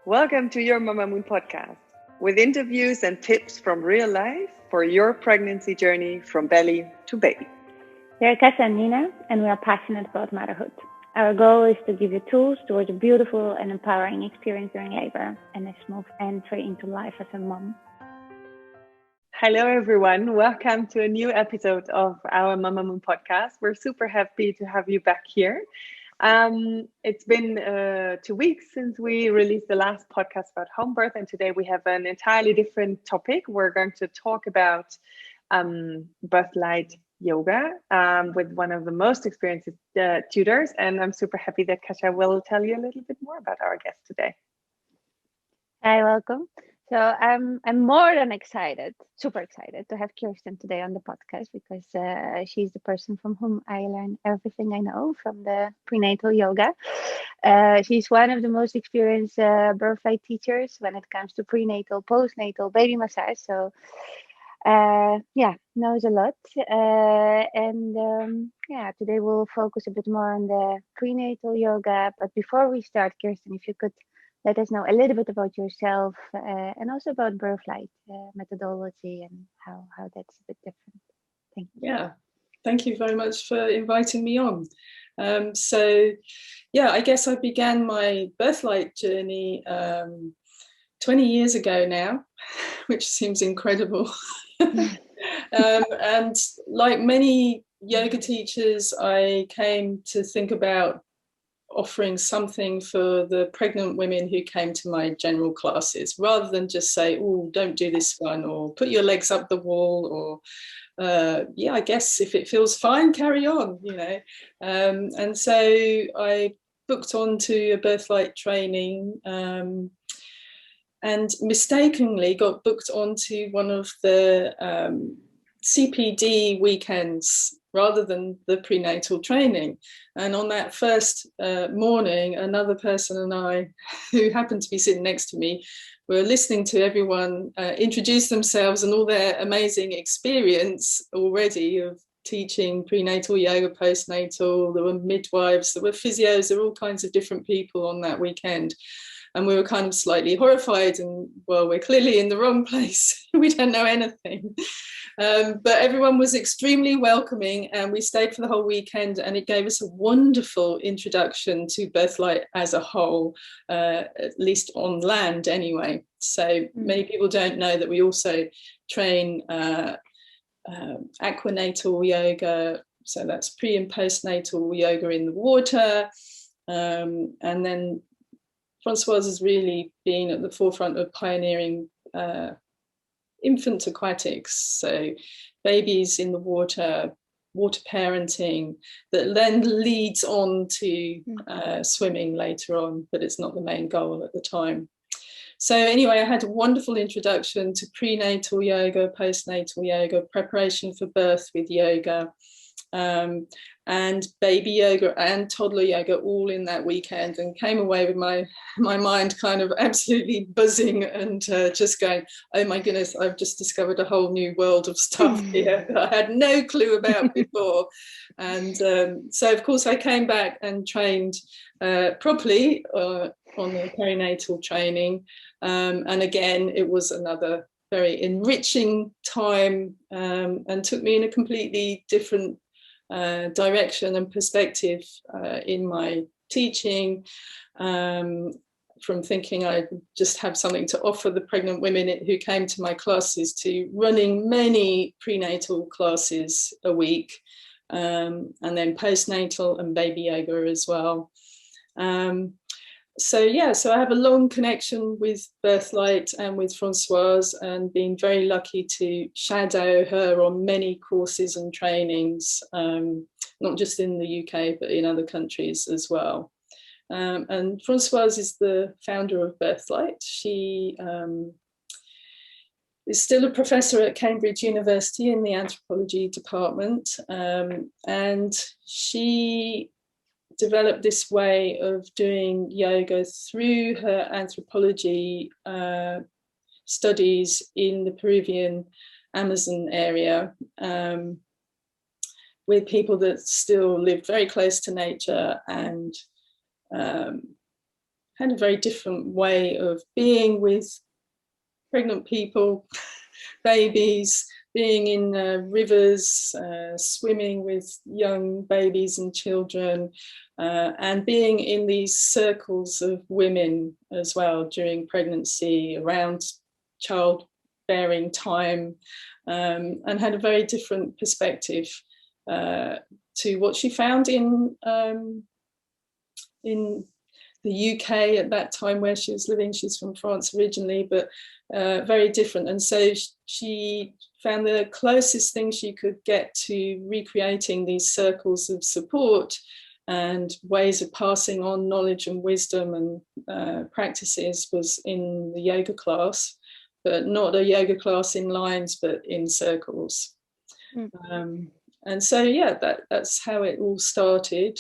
Welcome to your Mamamoon Podcast, with interviews and tips from real life for your pregnancy journey from belly to baby. We are Tessa and Nina, and we are passionate about motherhood. Our goal is to give you tools towards a beautiful and empowering experience during labor and a smooth entry into life as a mom. Hello, everyone. Welcome to a new episode of our Mamamoon Podcast. We're super happy to have you back here. It's been 2 weeks since we released the last podcast about home birth, and today we have an entirely different topic. We're going to talk about Birthlight Yoga with one of the most experienced tutors, and I'm super happy that Kasia will tell you a little bit more about our guest today. Hi, welcome. So I'm more than excited, super excited to have Kirsteen today on the podcast because she's the person from whom I learned everything I know from the prenatal yoga. She's one of the most experienced birthlight teachers when it comes to prenatal, postnatal, baby massage. So knows a lot. Today we'll focus a bit more on the prenatal yoga. But before we start, Kirsteen, if you could let us know a little bit about yourself and also about Birthlight methodology and how that's a bit different. Thank you. Yeah, thank you very much for inviting me on. I guess I began my Birthlight journey 20 years ago now, which seems incredible. And like many yoga teachers, I came to think about offering something for the pregnant women who came to my general classes, rather than just say, oh, don't do this one, or put your legs up the wall, or I guess if it feels fine, carry on, and so I booked onto a Birthlight training and mistakenly got booked onto one of the CPD weekends rather than the prenatal training. And on that first morning, another person and I, who happened to be sitting next to me, were listening to everyone introduce themselves and all their amazing experience already of teaching prenatal yoga, postnatal. There were midwives, there were physios, there were all kinds of different people on that weekend. And we were kind of slightly horrified and, well, we're clearly in the wrong place. We don't know anything. But everyone was extremely welcoming and we stayed for the whole weekend, and it gave us a wonderful introduction to Birthlight as a whole, at least on land anyway. So many people don't know that we also train aquanatal yoga. So that's pre and postnatal yoga in the water. And then Françoise has really been at the forefront of pioneering infant aquatics, so babies in the water parenting, that then leads on to swimming later on, but it's not the main goal at the time. So anyway, I had a wonderful introduction to prenatal yoga, postnatal yoga, preparation for birth with yoga, and baby yoga and toddler yoga all in that weekend, and came away with my mind kind of absolutely buzzing and just going, oh my goodness, I've just discovered a whole new world of stuff here that I had no clue about before. And so of course I came back and trained properly on the perinatal training, and again it was another very enriching time, and took me in a completely different direction and perspective in my teaching, from thinking I just have something to offer the pregnant women who came to my classes to running many prenatal classes a week, and then postnatal and baby yoga as well. So I have a long connection with Birthlight and with Françoise, and been very lucky to shadow her on many courses and trainings, not just in the UK, but in other countries as well. And Françoise is the founder of Birthlight. She is still a professor at Cambridge University in the anthropology department, and she developed this way of doing yoga through her anthropology studies in the Peruvian Amazon area, with people that still live very close to nature and had a very different way of being with pregnant people, babies, being in rivers, swimming with young babies and children, and being in these circles of women as well during pregnancy, around childbearing time, and had a very different perspective to what she found in the UK at that time where she was living. She's from France originally, but very different. And so she found the closest thing she could get to recreating these circles of support and ways of passing on knowledge and wisdom and practices was in the yoga class, but not a yoga class in lines, but in circles. And so, yeah, that's how it all started.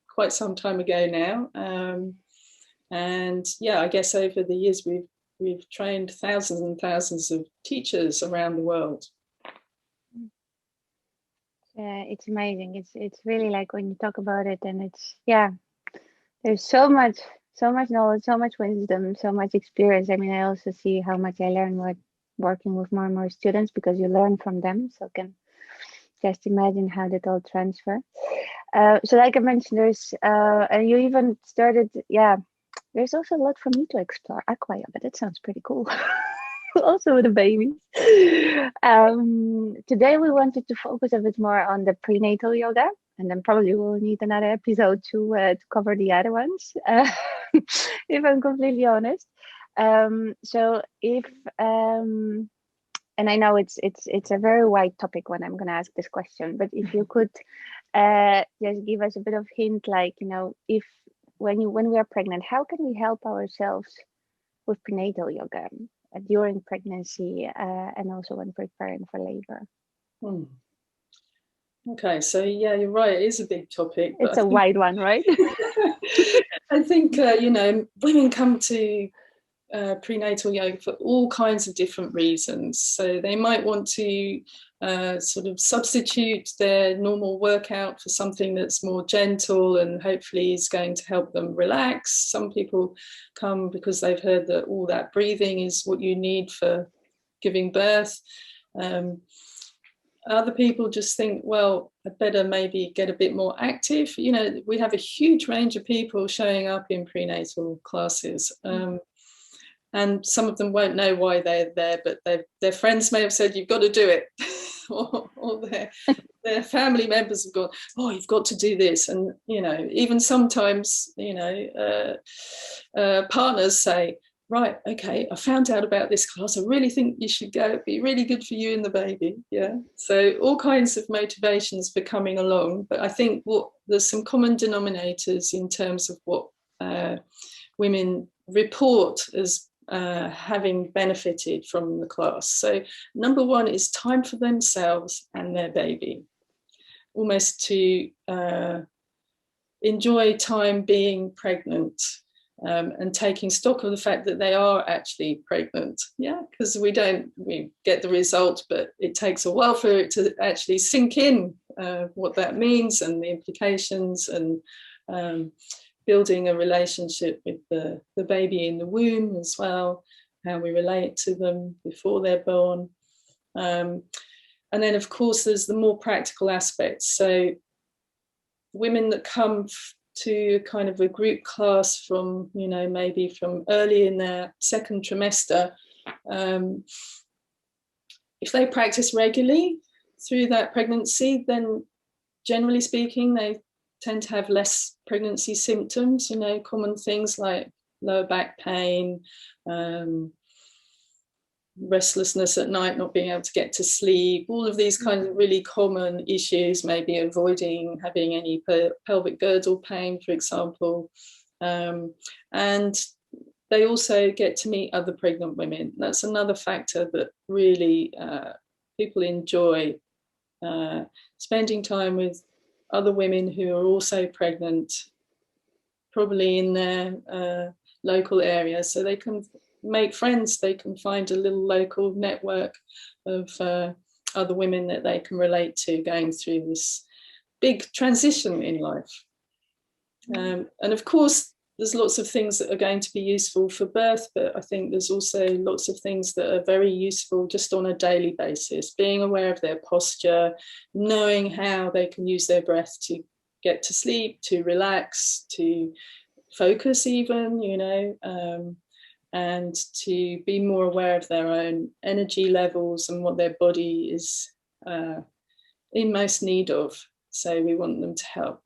Quite some time ago now, and yeah, I guess over the years we've trained thousands and thousands of teachers around the world. Yeah, it's amazing. It's really like when you talk about it, and there's so much knowledge, so much wisdom, so much experience. I mean, I also see how much I learn with working with more and more students, because you learn from them. So I can just imagine how that all transfer. So like I mentioned, there's and you even started, there's also a lot for me to explore. Aqua yoga, that sounds pretty cool. Also with the babies. Today we wanted to focus a bit more on the prenatal yoga, and then probably we'll need another episode to cover the other ones, if I'm completely honest. So if and I know it's a very wide topic when I'm going to ask this question, but if you could just give us a bit of hint, like, if when we are pregnant, how can we help ourselves with prenatal yoga during pregnancy and also when preparing for labor? Okay, so yeah, you're right, it is a big topic. It's a wide one, right? I think women come to prenatal yoga for all kinds of different reasons. So they might want to sort of substitute their normal workout for something that's more gentle and hopefully is going to help them relax. Some people come because they've heard that all that breathing is what you need for giving birth. Other people just think, well, I'd better maybe get a bit more active. We have a huge range of people showing up in prenatal classes. And some of them won't know why they're there, but their friends may have said, you've got to do it. or their family members have gone, oh, you've got to do this. And, even sometimes, partners say, right, okay, I found out about this class. I really think you should go. It'd be really good for you and the baby. Yeah. So all kinds of motivations for coming along. But I think there's some common denominators in terms of what women report as having benefited from the class. So number one is time for themselves and their baby, almost to enjoy time being pregnant, and taking stock of the fact that they are actually pregnant. Yeah, because we get the result, but it takes a while for it to actually sink in what that means and the implications, and building a relationship with the baby in the womb as well, how we relate to them before they're born. And then, of course, there's the more practical aspects. So women that come to kind of a group class from, maybe from early in their second trimester, if they practice regularly through that pregnancy, then generally speaking, they tend to have less pregnancy symptoms, common things like lower back pain, restlessness at night, not being able to get to sleep, all of these kinds of really common issues, maybe avoiding having any pelvic girdle pain, for example. And they also get to meet other pregnant women. That's another factor that really people enjoy, spending time with other women who are also pregnant, probably in their local area, so they can make friends, they can find a little local network of other women that they can relate to going through this big transition in life. And of course, there's lots of things that are going to be useful for birth, but I think there's also lots of things that are very useful just on a daily basis, being aware of their posture, knowing how they can use their breath to get to sleep, to relax, to focus even, and to be more aware of their own energy levels and what their body is in most need of. So we want them to help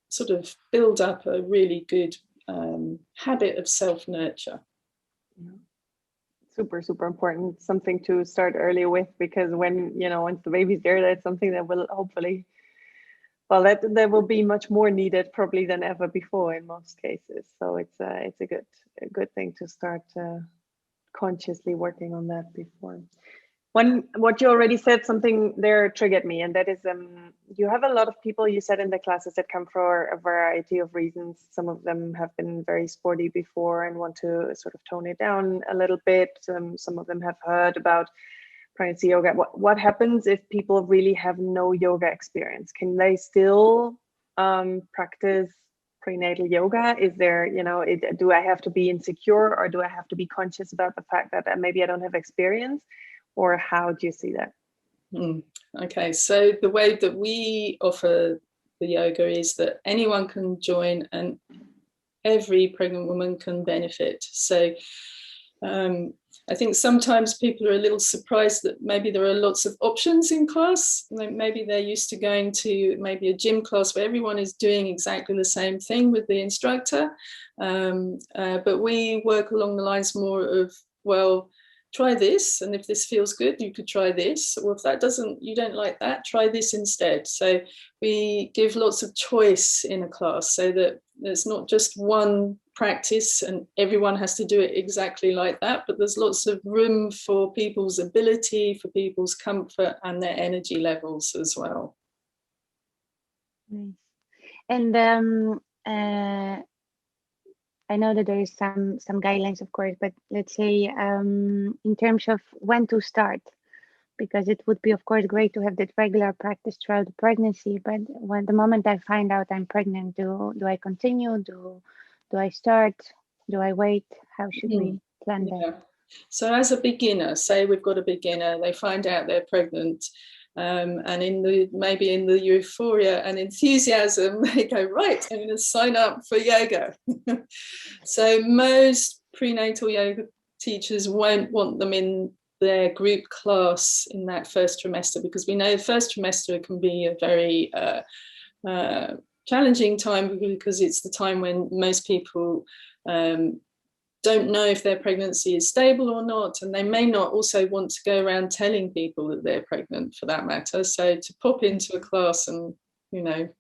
sort of build up a really good habit of self-nurture. Super, super important. Something to start early with, because when, once the baby's there, that's something that will hopefully, well, that will be much more needed probably than ever before in most cases. So it's a good thing to start consciously working on that before. What you already said, something there triggered me, and that is you have a lot of people, you said, in the classes that come for a variety of reasons. Some of them have been very sporty before and want to sort of tone it down a little bit. Some of them have heard about pregnancy yoga. What happens if people really have no yoga experience? Can they still practice prenatal yoga? Is there, do I have to be insecure, or do I have to be conscious about the fact that maybe I don't have experience? Or how do you see that? Okay, so the way that we offer the yoga is that anyone can join and every pregnant woman can benefit. So I think sometimes people are a little surprised that maybe there are lots of options in class. Maybe they're used to going to maybe a gym class where everyone is doing exactly the same thing with the instructor. But we work along the lines more of, well, try this, and if this feels good, you could try this, or if that doesn't, you don't like that, try this instead. So we give lots of choice in a class, so that there's not just one practice and everyone has to do it exactly like that, but there's lots of room for people's ability, for people's comfort and their energy levels as well. Nice. And I know that there is some guidelines, of course, but let's say in terms of when to start, because it would be, of course, great to have that regular practice throughout the pregnancy. But when the moment I find out I'm pregnant, do I continue? Do I start? Do I wait? How should we plan that? So as a beginner, say we've got a beginner, they find out they're pregnant. And maybe in the euphoria and enthusiasm, they go, right, I'm going to sign up for yoga. So most prenatal yoga teachers won't want them in their group class in that first trimester, because we know the first trimester can be a very challenging time, because it's the time when most people don't know if their pregnancy is stable or not, and they may not also want to go around telling people that they're pregnant, for that matter. So to pop into a class and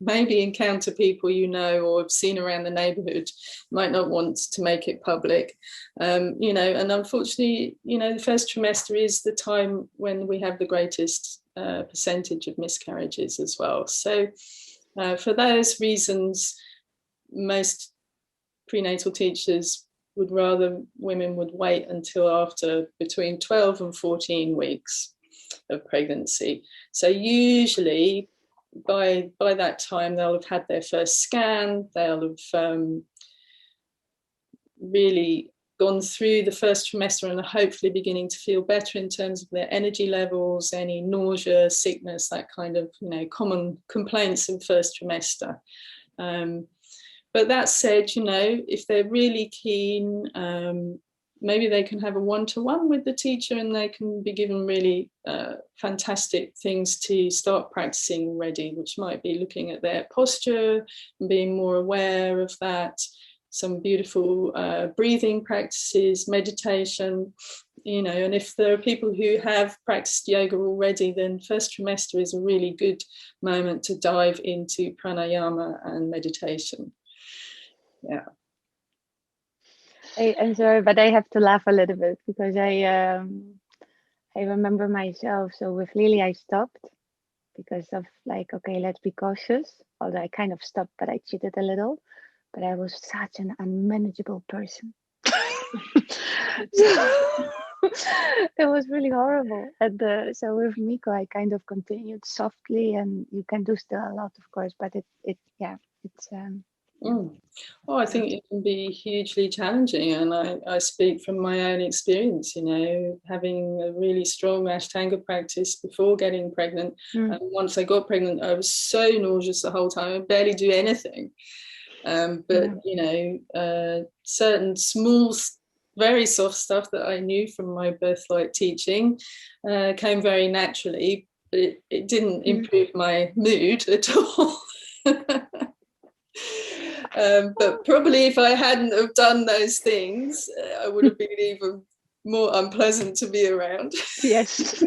maybe encounter people or have seen around the neighborhood, might not want to make it public, and unfortunately the first trimester is the time when we have the greatest percentage of miscarriages as well. So for those reasons, most prenatal teachers would rather women would wait until after between 12 and 14 weeks of pregnancy. So usually by that time they'll have had their first scan, they'll have really gone through the first trimester and are hopefully beginning to feel better in terms of their energy levels, any nausea, sickness, that kind of common complaints in first trimester. But that said, if they're really keen, maybe they can have a one-to-one with the teacher, and they can be given really fantastic things to start practicing already, which might be looking at their posture and being more aware of that. Some beautiful breathing practices, meditation, and if there are people who have practiced yoga already, then first trimester is a really good moment to dive into pranayama and meditation. Yeah. I'm sorry, but I have to laugh a little bit, because I remember myself. So with Lily, I stopped because of okay, let's be cautious. Although I kind of stopped, but I cheated a little. But I was such an unmanageable person. It was really horrible. And so with Miko, I kind of continued softly, and you can do still a lot, of course, but it's Oh, I think it can be hugely challenging, and I speak from my own experience, having a really strong Ashtanga practice before getting pregnant. And once I got pregnant, I was so nauseous the whole time. I barely do anything. Certain small, very soft stuff that I knew from my Birthlight teaching came very naturally, but it didn't improve my mood at all. But probably if I hadn't have done those things, I would have been even more unpleasant to be around. Yes.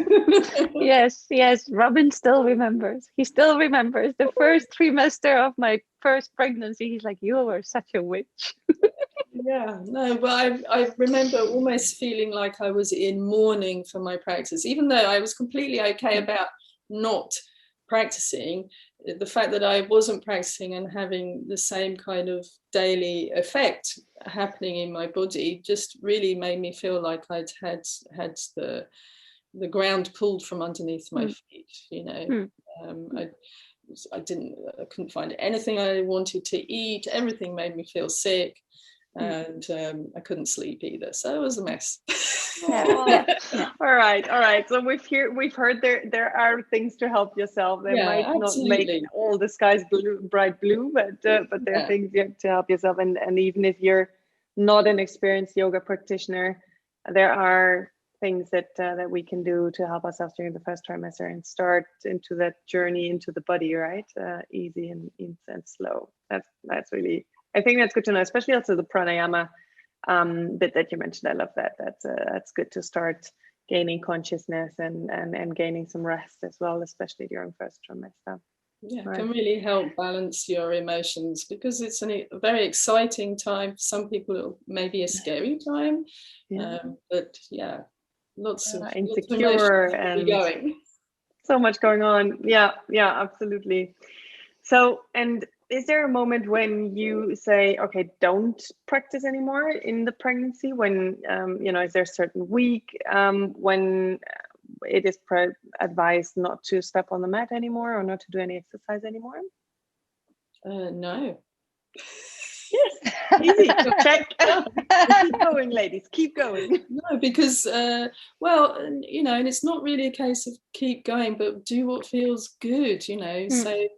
yes. Robin still remembers. He still remembers the first trimester of my first pregnancy. He's like, you were such a witch. Yeah, no, but I remember almost feeling like I was in mourning for my practice, even though I was completely okay about not practicing. The fact that I wasn't practicing and having the same kind of daily effect happening in my body just really made me feel like I'd had the ground pulled from underneath my feet. I couldn't find anything I wanted to eat. Everything made me feel sick. And I couldn't sleep either, so it was a mess. Yeah. All right. So we've heard there are things to help yourself. They might absolutely. not make all the skies bright blue, but there are things you have to help yourself. And even if you're not an experienced yoga practitioner, there are things that we can do to help ourselves during the first trimester and start into that journey into the body, right? Easy and slow. That's really. I think that's good to know, especially also the pranayama bit that you mentioned. I love that. That's good to start gaining consciousness and gaining some rest as well, especially during first trimester. Yeah, it can really help balance your emotions, because it's a very exciting time. For some people, it may be a scary time, but lots of insecure and going. So much going on. Yeah, absolutely. So, and is there a moment when you say, okay, don't practice anymore in the pregnancy? When, is there a certain week when it is advised not to step on the mat anymore or not to do any exercise anymore? No. Yes, easy. Check. Keep going, ladies. Keep going. No, because and it's not really a case of keep going, but do what feels good. So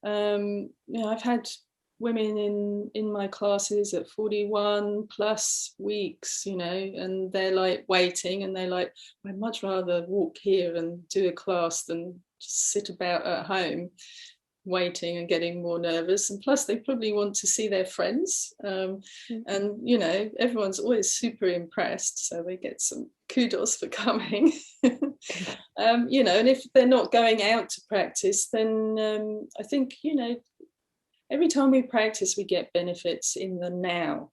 I've had women in my classes at 41 plus weeks, and they're like waiting, and they're like, I'd much rather walk here and do a class than just sit about at home waiting and getting more nervous. And plus they probably want to see their friends, and everyone's always super impressed, so they get some kudos for coming. And if they're not going out to practice, then I think every time we practice we get benefits in the now.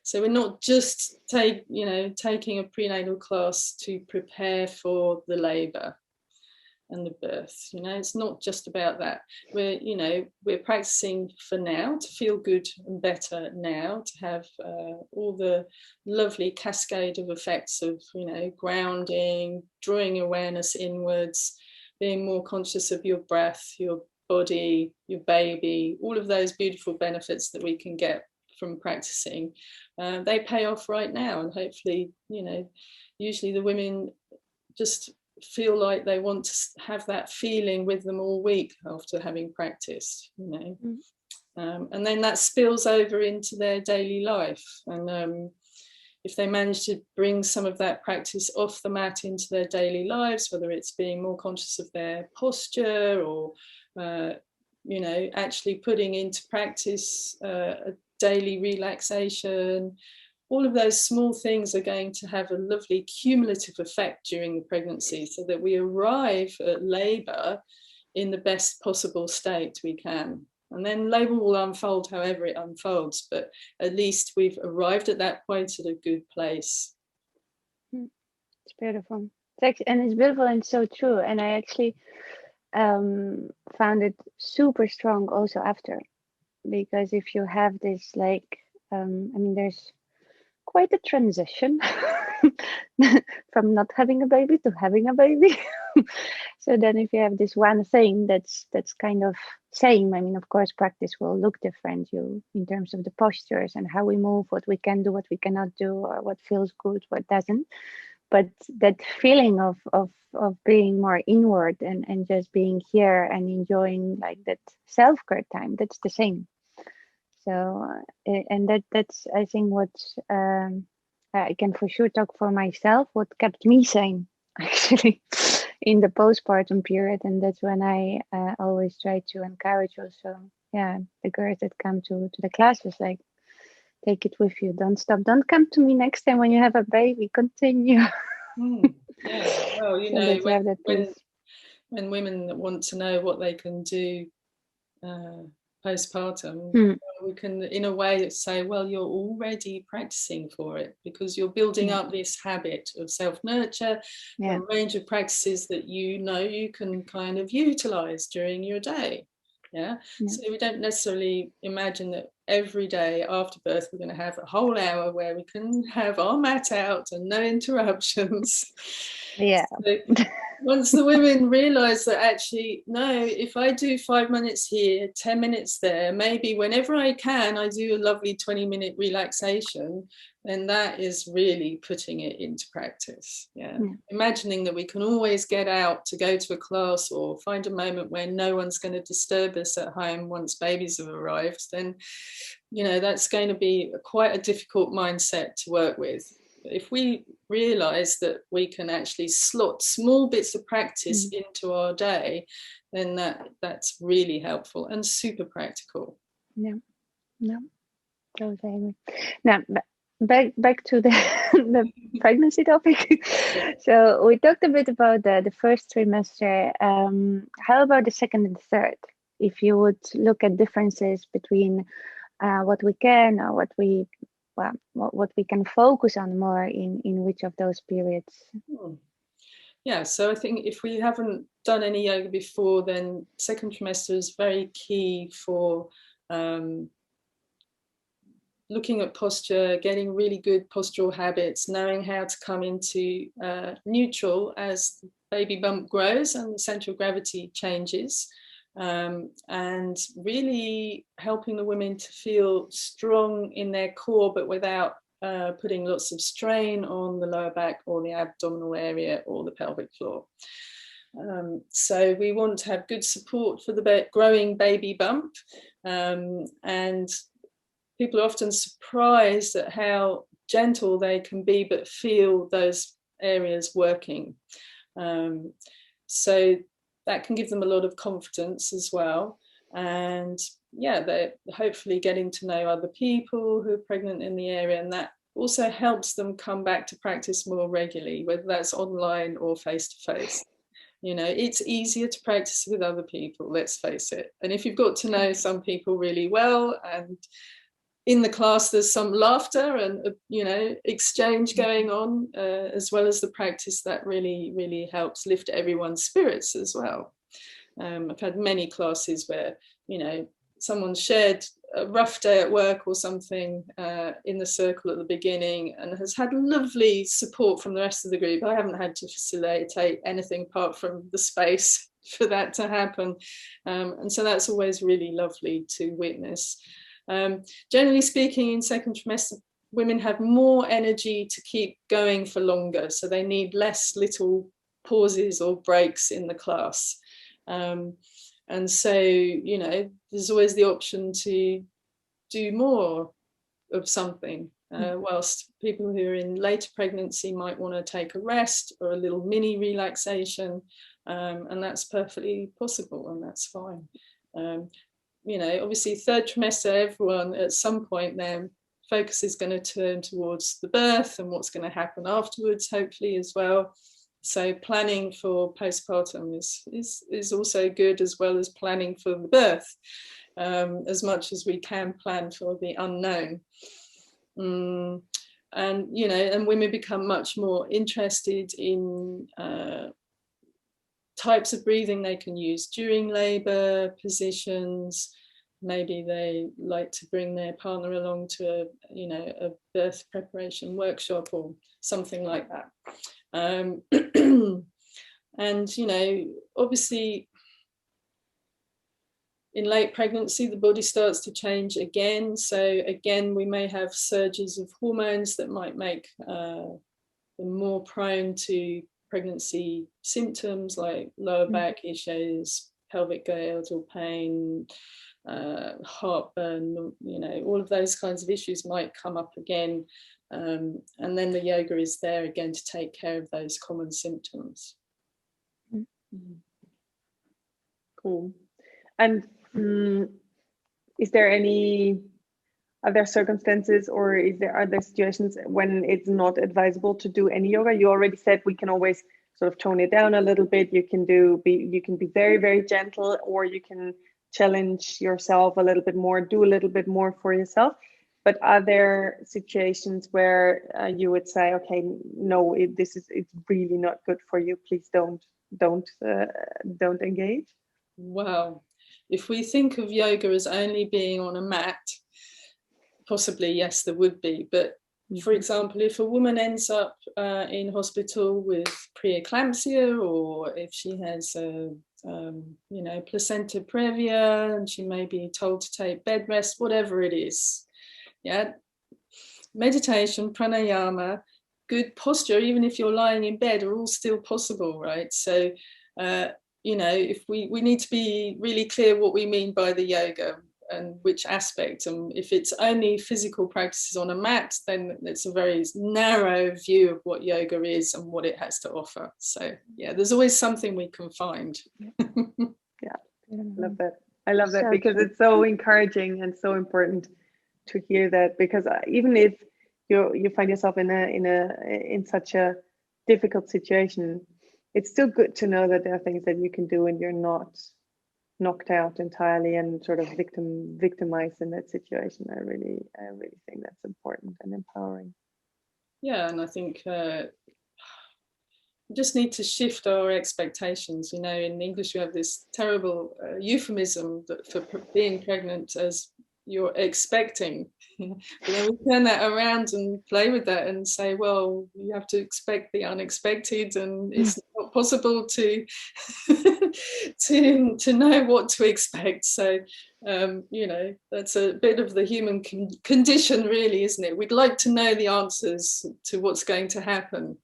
So we're not just taking a prenatal class to prepare for the labor and the birth. It's not just about that. We're practicing for now, to feel good and better now, to have all the lovely cascade of effects of grounding, drawing awareness inwards, being more conscious of your breath, your body, your baby, all of those beautiful benefits that we can get from practicing. They pay off right now, and hopefully usually the women just feel like they want to have that feeling with them all week after having practiced, and then that spills over into their daily life. And if they manage to bring some of that practice off the mat into their daily lives, whether it's being more conscious of their posture or actually putting into practice a daily relaxation, all of those small things are going to have a lovely cumulative effect during the pregnancy, so that we arrive at labour in the best possible state we can. And then labour will unfold however it unfolds, but at least we've arrived at that point at a good place. It's beautiful. And it's beautiful and so true. And I actually found it super strong also after, because if you have this there's quite a transition from not having a baby to having a baby. So then if you have this one thing that's kind of same, I mean, of course, practice will look different you in terms of the postures and how we move, what we can do, what we cannot do, or what feels good, what doesn't. But that feeling of being more inward and just being here and enjoying like that self-care time, that's the same. So and that's I think what I can for sure talk for myself, what kept me sane actually in the postpartum period. And that's when I always try to encourage also the girls that come to the classes, like, take it with you, don't stop, don't come to me next time when you have a baby, continue. Yeah. Well, you So know, when women want to know what they can do postpartum, we can in a way say, well, you're already practicing for it, because you're building up this habit of self-nurture, a range of practices that you can kind of utilize during your day. So we don't necessarily imagine that every day after birth we're going to have a whole hour where we can have our mat out and no interruptions. So once the women realize that actually, no, if I do 5 minutes here, 10 minutes there, maybe whenever I can, I do a lovely 20-minute relaxation, then that is really putting it into practice. Imagining that we can always get out to go to a class or find a moment where no one's going to disturb us at home once babies have arrived, then, you know, that's going to be quite a difficult mindset to work with. If we realize that we can actually slot small bits of practice into our day, then that's really helpful and super practical. Totally. Now back to the pregnancy topic. So we talked a bit about the first trimester. How about the second and third? If you would look at differences between what we can or what we can focus on more in which of those periods? So I think if we haven't done any yoga before, then second trimester is very key for looking at posture, getting really good postural habits, knowing how to come into neutral as the baby bump grows and the center of gravity changes. And really helping the women to feel strong in their core, but without putting lots of strain on the lower back or the abdominal area or the pelvic floor. So we want to have good support for the growing baby bump, and people are often surprised at how gentle they can be but feel those areas working. So that can give them a lot of confidence as well. And they're hopefully getting to know other people who are pregnant in the area, and that also helps them come back to practice more regularly, whether that's online or face-to-face. You know, it's easier to practice with other people, let's face it. And if you've got to know some people really well, and in the class there's some laughter and exchange going on, as well as the practice, that really, really helps lift everyone's spirits as well. I've had many classes where, someone shared a rough day at work or something in the circle at the beginning and has had lovely support from the rest of the group. I haven't had to facilitate anything apart from the space for that to happen. And so that's always really lovely to witness. Generally speaking, in second trimester, women have more energy to keep going for longer, so they need less little pauses or breaks in the class. And so, there's always the option to do more of something, whilst people who are in later pregnancy might want to take a rest or a little mini relaxation, and that's perfectly possible, and that's fine. Obviously third trimester, everyone at some point their focus is going to turn towards the birth and what's going to happen afterwards, hopefully, as well. So planning for postpartum is also good, as well as planning for the birth, as much as we can plan for the unknown. And women become much more interested in types of breathing they can use during labour, positions, maybe they like to bring their partner along to a birth preparation workshop or something like that. And obviously in late pregnancy the body starts to change again, so again we may have surges of hormones that might make them more prone to pregnancy symptoms like lower back issues, pelvic girdle pain, heartburn, all of those kinds of issues might come up again, and then the yoga is there again to take care of those common symptoms. Cool. And are there circumstances or are there situations when it's not advisable to do any yoga? You already said we can always sort of tone it down a little bit. You can be very, very gentle, or you can challenge yourself a little bit more, do a little bit more for yourself. But are there situations where you would say, okay, no, it's really not good for you. Please don't engage? Wow. If we think of yoga as only being on a mat, possibly, yes, there would be. But for example, if a woman ends up in hospital with preeclampsia, or if she has placenta previa and she may be told to take bed rest, whatever it is, meditation, pranayama, good posture, even if you're lying in bed, are all still possible, right? So if we need to be really clear what we mean by the yoga and which aspect. And if it's only physical practices on a mat, then it's a very narrow view of what yoga is and what it has to offer. So there's always something we can find. I love that because it's so encouraging and so important to hear that, because even if you find yourself in such a difficult situation, it's still good to know that there are things that you can do and you're not knocked out entirely and sort of victimized in that situation. I really think that's important and empowering. Yeah, and I think we just need to shift our expectations. In English we have this terrible euphemism for being pregnant as you're expecting. But then we turn that around and play with that and say, well, you have to expect the unexpected, and it's not possible to to know what to expect. So that's a bit of the human condition, really, isn't it? We'd like to know the answers to what's going to happen,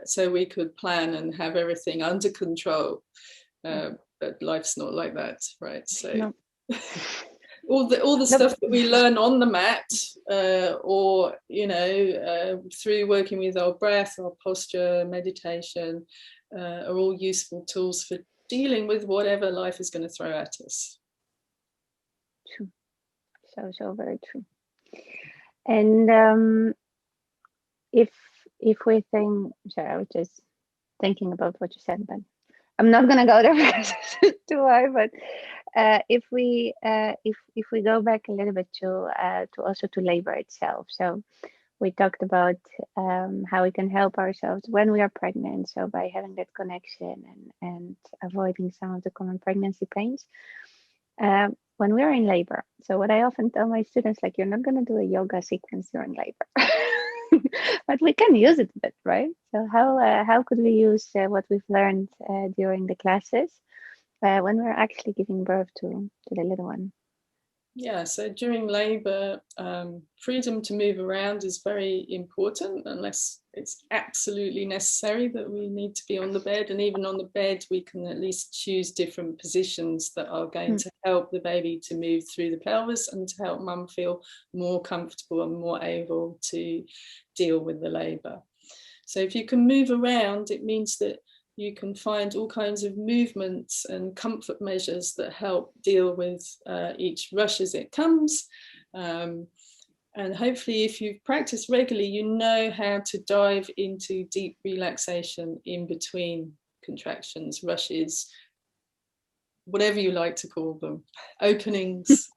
so we could plan and have everything under control, but life's not like that, right? So no. all the stuff that we learn on the mat, or through working with our breath, our posture, meditation, are all useful tools for dealing with whatever life is going to throw at us. True. So very true. And if we think, sorry, I was just thinking about what you said, but I'm not gonna go there because it's too high. But if we go back a little bit to labor itself, so we talked about how we can help ourselves when we are pregnant, so by having that connection and avoiding some of the common pregnancy pains when we are in labor. So what I often tell my students, like, you're not going to do a yoga sequence during labor, but we can use it a bit, right? So how could we use what we've learned during the classes when we're actually giving birth to the little one? Yeah, so during labour, freedom to move around is very important, unless it's absolutely necessary that we need to be on the bed. And even on the bed, we can at least choose different positions that are going to help the baby to move through the pelvis and to help mum feel more comfortable and more able to deal with the labour. So if you can move around, it means that you can find all kinds of movements and comfort measures that help deal with each rush as it comes. And hopefully, if you've practiced regularly, you know how to dive into deep relaxation in between contractions, rushes, whatever you like to call them, openings.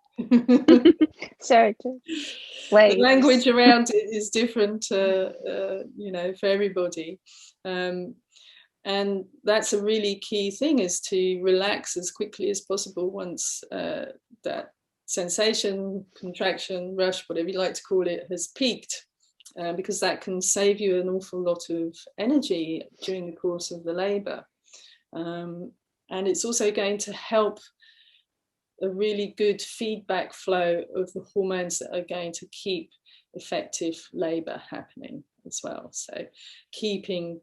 Sorry. The language around it is different, for everybody. And that's a really key thing, is to relax as quickly as possible once that sensation, contraction, rush, whatever you like to call it, has peaked, because that can save you an awful lot of energy during the course of the labour. And it's also going to help a really good feedback flow of the hormones that are going to keep effective labour happening as well. So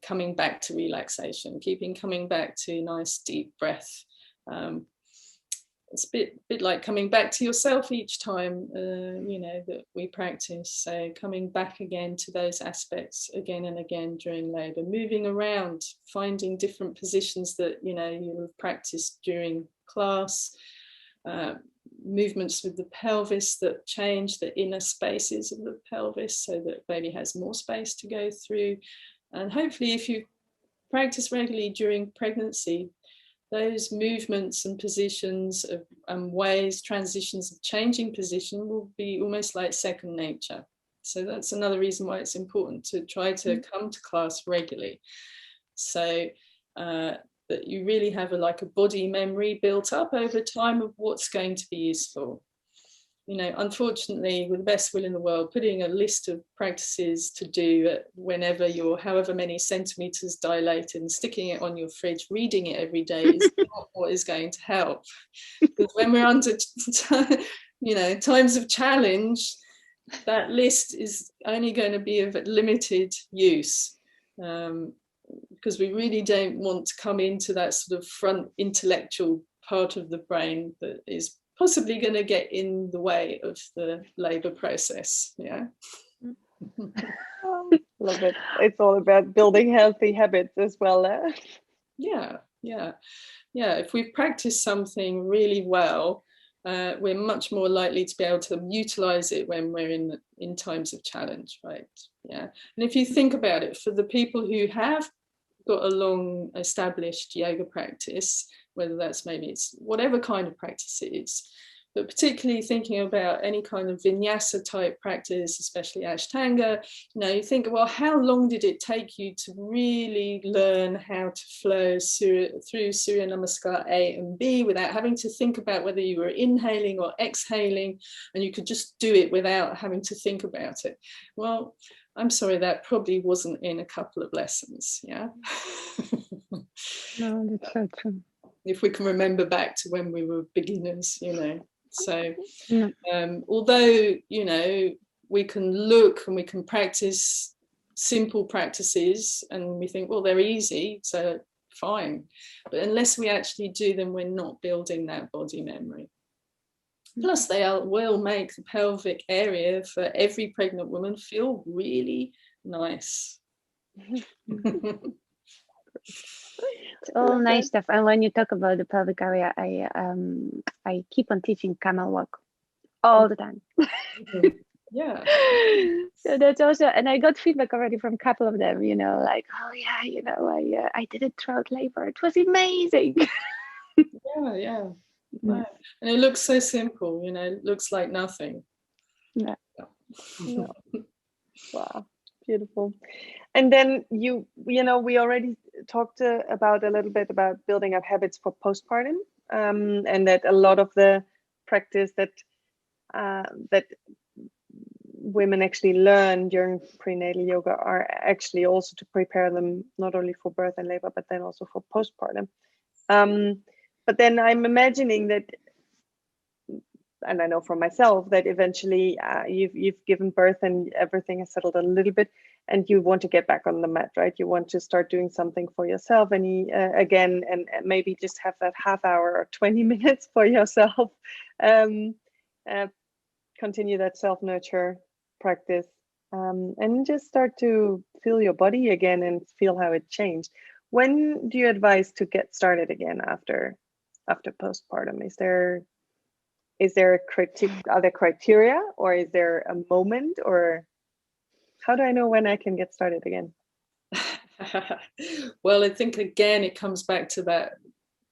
coming back to relaxation, coming back to nice deep breath. It's a bit like coming back to yourself each time, that we practice. So coming back again to those aspects again and again during labour, moving around, finding different positions that, you have practiced during class, movements with the pelvis that change the inner spaces of the pelvis so that baby has more space to go through. And hopefully, if you practice regularly during pregnancy, those movements and positions and ways, transitions of changing position will be almost like second nature. So that's another reason why it's important to try to come to class regularly. So that you really have a body memory built up over time of what's going to be useful. Unfortunately, with the best will in the world, putting a list of practices to do whenever you're however many centimeters dilated and sticking it on your fridge, reading it every day is not what is going to help. Because when we're under, times of challenge, that list is only going to be of limited use. Because we really don't want to come into that sort of front intellectual part of the brain that is possibly going to get in the way of the labour process. Yeah. Love it. It's all about building healthy habits as well. Yeah. If we've practiced something really well, we're much more likely to be able to utilise it when we're in times of challenge, right? Yeah. And if you think about it, for the people who have got a long established yoga practice, whether that's maybe it's whatever kind of practice it is, but particularly thinking about any kind of vinyasa type practice, especially Ashtanga, you think, well, how long did it take you to really learn how to flow through Surya Namaskar A and B without having to think about whether you were inhaling or exhaling, and you could just do it without having to think about it? Well, I'm sorry, that probably wasn't in a couple of lessons, yeah? No, that's so true. If we can remember back to when we were beginners, So, although, we can look and we can practice simple practices and we think, well, they're easy, so fine. But unless we actually do them, we're not building that body memory. Plus, they will make the pelvic area for every pregnant woman feel really nice. It's all nice stuff. And when you talk about the pelvic area, I keep on teaching camel walk all the time. Yeah. So that's also, and I got feedback already from a couple of them, like, oh yeah, I did it throughout labor. It was amazing. Yeah. Right. And it looks so simple, it looks like nothing. Yeah. Wow, beautiful. And then we already talked about a little bit about building up habits for postpartum, and that a lot of the practice that women actually learn during prenatal yoga are actually also to prepare them not only for birth and labor, but then also for postpartum. But then I'm imagining that, and I know from myself that eventually you've given birth and everything has settled a little bit, and you want to get back on the mat, right? You want to start doing something for yourself, and again, and maybe just have that half hour or 20 minutes for yourself. Continue that self-nurture practice, and just start to feel your body again and feel how it changed. When do you advise to get started again after postpartum? Is there are there criteria, or is there a moment, or how do I know when I can get started again? Well, I think again it comes back to that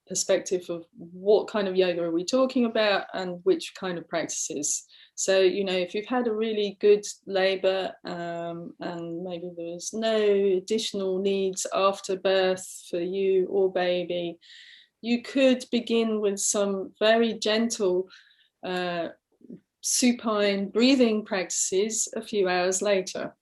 perspective of what kind of yoga are we talking about and which kind of practices. So, you know, if you've had a really good labour and maybe there's no additional needs after birth for you or baby, you could begin with some very gentle supine breathing practices a few hours later.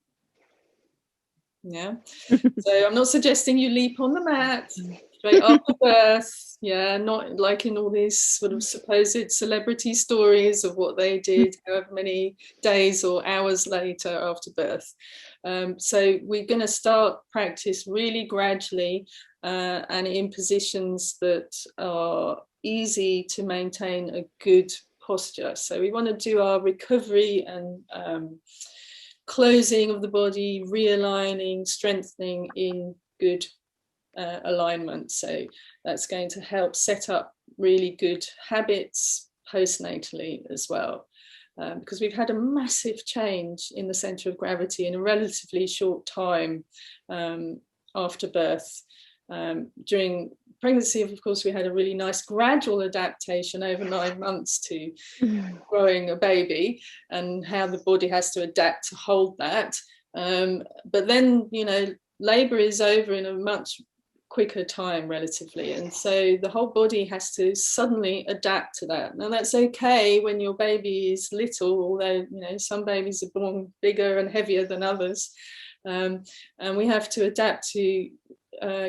Yeah. So I'm not suggesting you leap on the mat straight after birth. Yeah, not like in all these sort of supposed celebrity stories of what they did however many days or hours later after birth. So we're going to start practice really gradually and in positions that are easy to maintain a good posture. So we want to do our recovery and closing of the body, realigning, strengthening in good alignment. So that's going to help set up really good habits postnatally as well. Because we've had a massive change in the centre of gravity in a relatively short time after birth. During pregnancy, of course, we had a really nice gradual adaptation over 9 months to growing a baby and how the body has to adapt to hold that. But then, you know, labour is over in a much quicker time relatively, and so the whole body has to suddenly adapt to that. Now that's okay when your baby is little, although, you know, some babies are born bigger and heavier than others, and we have to adapt to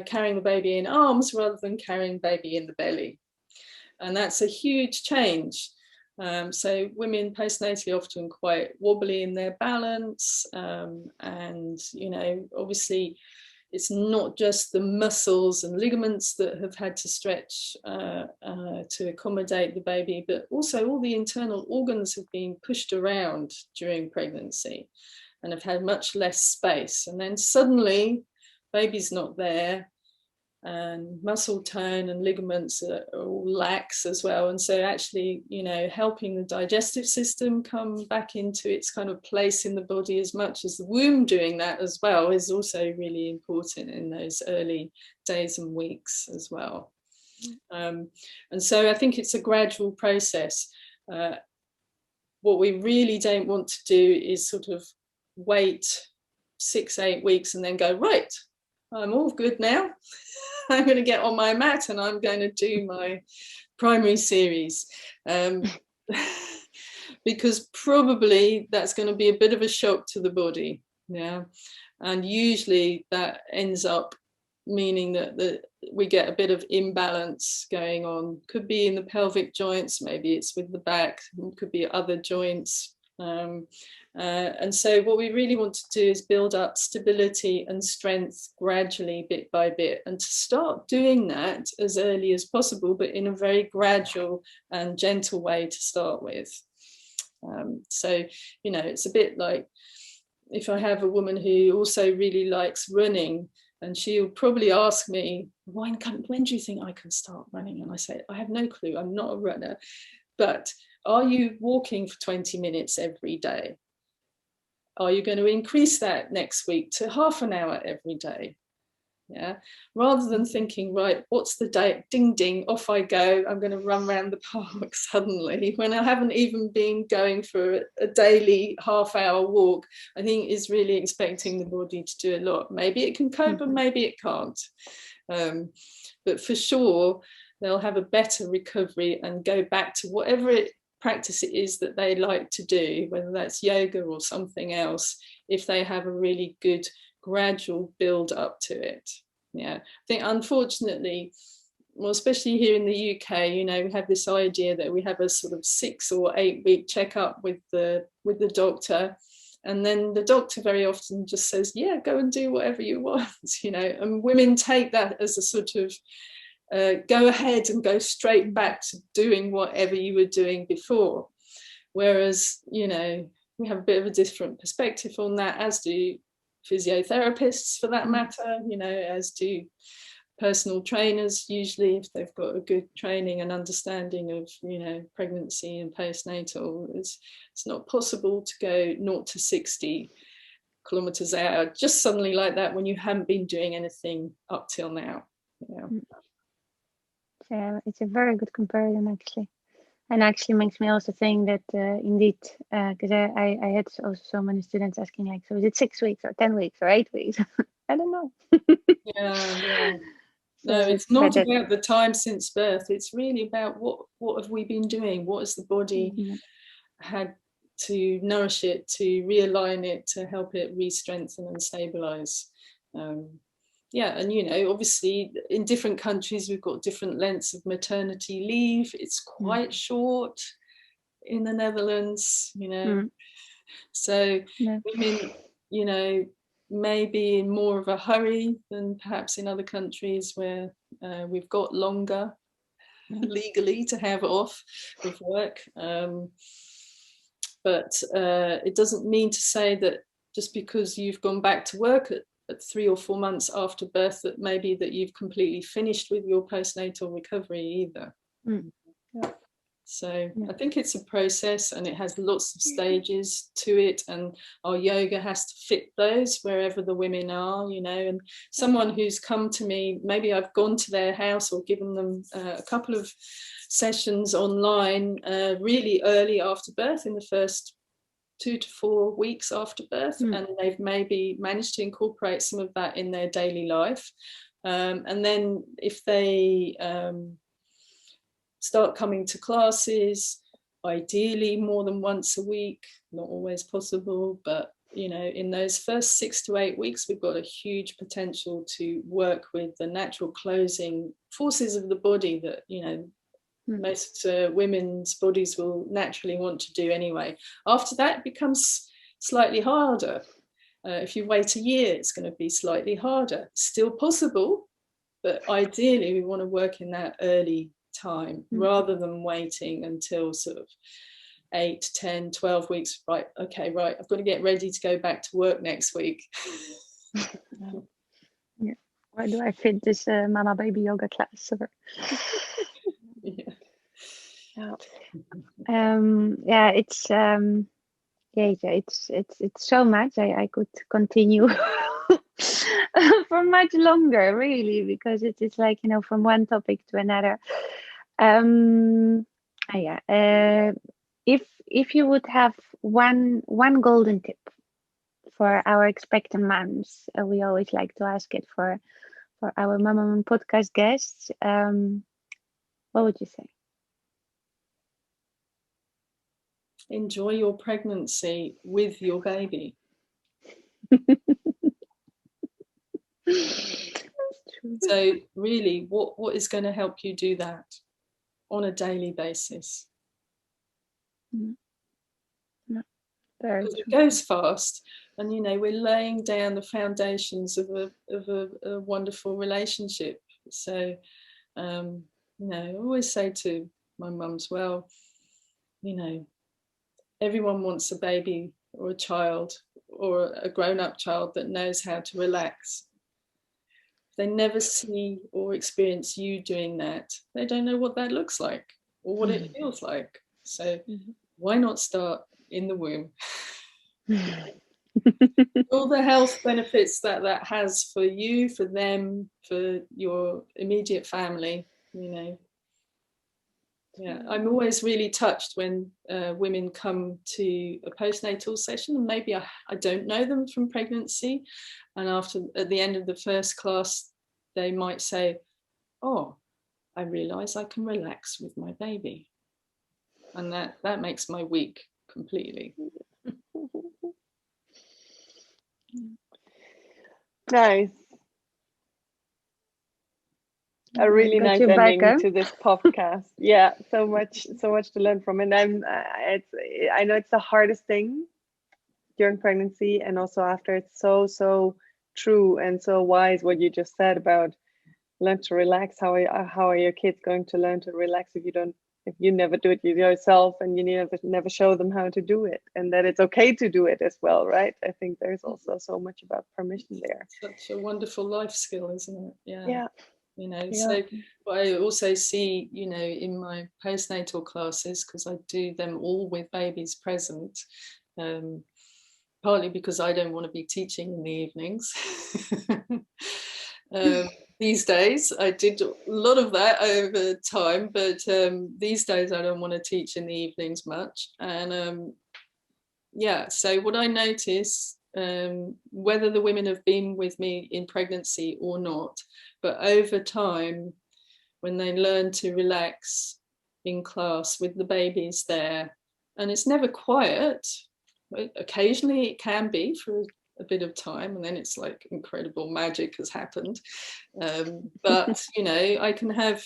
carrying the baby in arms rather than carrying baby in the belly, and that's a huge change. So women postnatally often quite wobbly in their balance, and, you know, obviously it's not just the muscles and ligaments that have had to stretch to accommodate the baby, but also all the internal organs have been pushed around during pregnancy and have had much less space. And then suddenly baby's not there, and muscle tone and ligaments are all lax as well. And so actually, you know, helping the digestive system come back into its kind of place in the body as much as the womb doing that as well is also really important in those early days and weeks as well. And so I think it's a gradual process. What we really don't want to do is sort of wait 6-8 weeks and then go, right, I'm all good now. I'm going to get on my mat and I'm going to do my primary series. Because probably that's going to be a bit of a shock to the body. Yeah. And usually that ends up meaning that we get a bit of imbalance going on. Could be in the pelvic joints, maybe it's with the back, could be other joints. And so what we really want to do is build up stability and strength gradually, bit by bit, and to start doing that as early as possible, but in a very gradual and gentle way to start with. So, you know, it's a bit like if I have a woman who also really likes running, and she'll probably ask me, when do you think I can start running? And I say, I have no clue, I'm not a runner, but are you walking for 20 minutes every day? Are you going to increase that next week to half an hour every day? Yeah, rather than thinking, right, what's the date? Ding, ding, off I go. I'm going to run around the park suddenly when I haven't even been going for a daily half-hour walk. I think is really expecting the body to do a lot. Maybe it can cope and maybe it can't. But for sure, they'll have a better recovery and go back to whatever practice it is that they like to do, whether that's yoga or something else, if they have a really good gradual build up to it. Yeah, I think unfortunately, well, especially here in the UK, you know, we have this idea that we have a sort of 6 or 8 week checkup with the doctor, and then the doctor very often just says, yeah, go and do whatever you want, you know, and women take that as a sort of go ahead and go straight back to doing whatever you were doing before. Whereas, you know, we have a bit of a different perspective on that, as do physiotherapists for that matter, you know, as do personal trainers usually, if they've got a good training and understanding of, you know, pregnancy and postnatal. It's not possible to go 0 to 60 kilometers an hour just suddenly like that when you haven't been doing anything up till now. Yeah. It's a very good comparison, actually. And actually makes me also think that indeed, because I had also so many students asking like, so is it 6 weeks or 10 weeks or 8 weeks? I don't know. Yeah. So, No, it's not but about the time since birth. It's really about what have we been doing? What has the body had to nourish it, to realign it, to help it re-strengthen and stabilize. Yeah, and you know, obviously in different countries we've got different lengths of maternity leave. It's quite short in the Netherlands, you know. So women, you know, may be in more of a hurry than perhaps in other countries where we've got longer legally to have off of work. But it doesn't mean to say that just because you've gone back to work at 3 or 4 months after birth that maybe that you've completely finished with your postnatal recovery either. So I think it's a process, and it has lots of stages to it, and our yoga has to fit those wherever the women are, you know. And someone who's come to me, maybe I've gone to their house or given them a couple of sessions online really early after birth, in the first 2 to 4 weeks after birth, and they've maybe managed to incorporate some of that in their daily life. And then if they start coming to classes, ideally more than once a week, not always possible, but you know, in those first 6 to 8 weeks, we've got a huge potential to work with the natural closing forces of the body that, you know, most women's bodies will naturally want to do anyway. After that, it becomes slightly harder. If you wait a year, it's going to be slightly harder. Still possible, but ideally we want to work in that early time rather than waiting until sort of 8, 10, 12 weeks. Right, okay, right, I've got to get ready to go back to work next week. Yeah, where do I fit this mama baby yoga class? It's so much. I could continue for much longer, really, because it's like, you know, from one topic to another. If you would have one golden tip for our expectant moms, we always like to ask it for our Mamamoon podcast guests. What would you say? Enjoy your pregnancy with your baby. So really, what is going to help you do that on a daily basis? It goes fast, and you know, we're laying down the foundations of a wonderful relationship. So you know, I always say to my mums, well, you know, everyone wants a baby or a child or a grown-up child that knows how to relax. If they never see or experience you doing that, they don't know what that looks like or what it feels like. So why not start in the womb? All the health benefits that has for you, for them, for your immediate family, you know. Yeah, I'm always really touched when women come to a postnatal session, and maybe I don't know them from pregnancy, and at the end of the first class they might say, oh, I realise I can relax with my baby, and that makes my week completely. Nice. A really nice ending to this podcast. Yeah, so much to learn from. And I know it's the hardest thing during pregnancy and also after. It's so true and so wise what you just said about learn to relax. How are your kids going to learn to relax if you never do it yourself, and you never show them how to do it, and that it's okay to do it as well, right? I think there's also so much about permission there. Such a wonderful life skill, isn't it? Yeah. You know, so I also see, you know, in my postnatal classes, because I do them all with babies present, partly because I don't want to be teaching in the evenings. these days. I did a lot of that over time, but these days I don't want to teach in the evenings much. And so what I notice, whether the women have been with me in pregnancy or not, but over time, when they learn to relax in class with the babies there, and it's never quiet. Occasionally it can be for a bit of time, and then it's like incredible magic has happened. But I can have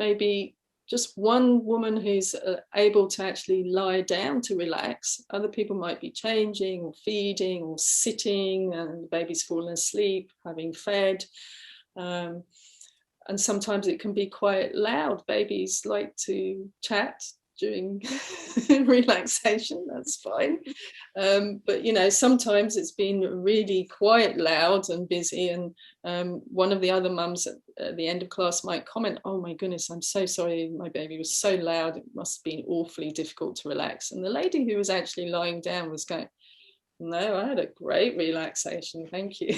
maybe just one woman who's able to actually lie down to relax. Other people might be changing or feeding or sitting, and the baby's fallen asleep, having fed. And sometimes it can be quite loud. Babies like to chat during relaxation, that's fine. But sometimes it's been really quite loud and busy, and one of the other mums at the end of class might comment, "Oh my goodness, I'm so sorry, my baby was so loud, it must have been awfully difficult to relax." And the lady who was actually lying down was going, "No, I had a great relaxation, thank you."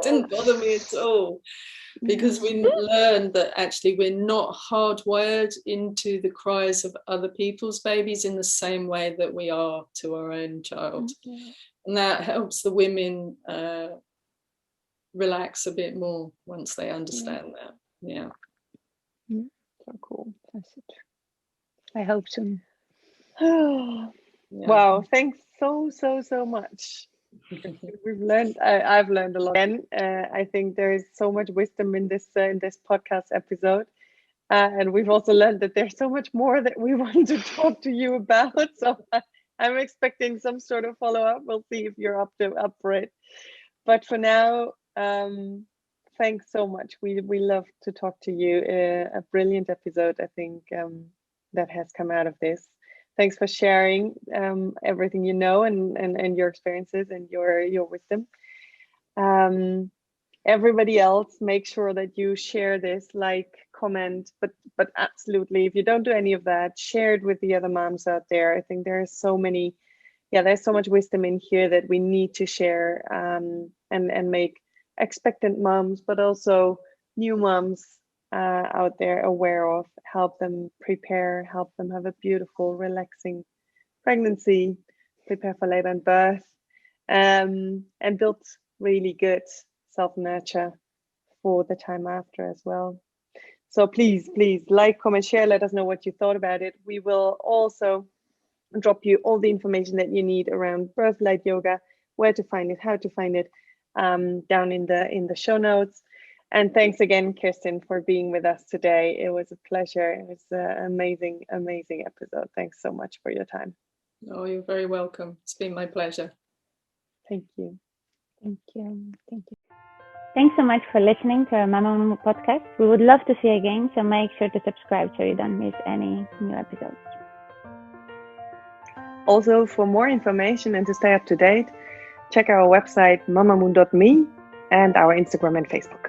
Didn't bother me at all, because we learned that actually we're not hardwired into the cries of other people's babies in the same way that we are to our own child. And that helps the women relax a bit more once they understand that. Yeah. So cool. That's it. I hope so. Wow, thanks so much. We've learned. I've learned a lot. And I think there is so much wisdom in this podcast episode, and we've also learned that there's so much more that we want to talk to you about. So I'm expecting some sort of follow-up. We'll see if you're up for it. But for now, thanks so much. We love to talk to you. A brilliant episode, I think, that has come out of this. Thanks for sharing everything you know and your experiences and your wisdom. Everybody else, make sure that you share this, like, comment, but absolutely, if you don't do any of that, share it with the other moms out there. I think there's so much wisdom in here that we need to share, and make expectant moms, but also new moms out there aware of, help them prepare, help them have a beautiful, relaxing pregnancy, prepare for labor and birth, and build really good self-nurture for the time after as well. So please like, comment, share, let us know what you thought about it. We will also drop you all the information that you need around Birthlight Yoga, where to find it, how to find it, down in the show notes. And thanks again, Kirsteen, for being with us today. It was a pleasure. It was an amazing episode. Thanks so much for your time. Oh, you're very welcome. It's been my pleasure. Thank you. Thank you. Thanks so much for listening to our Mamamoon podcast. We would love to see you again, so make sure to subscribe so you don't miss any new episodes. Also, for more information and to stay up to date, check our website mamamoon.me and our Instagram and Facebook.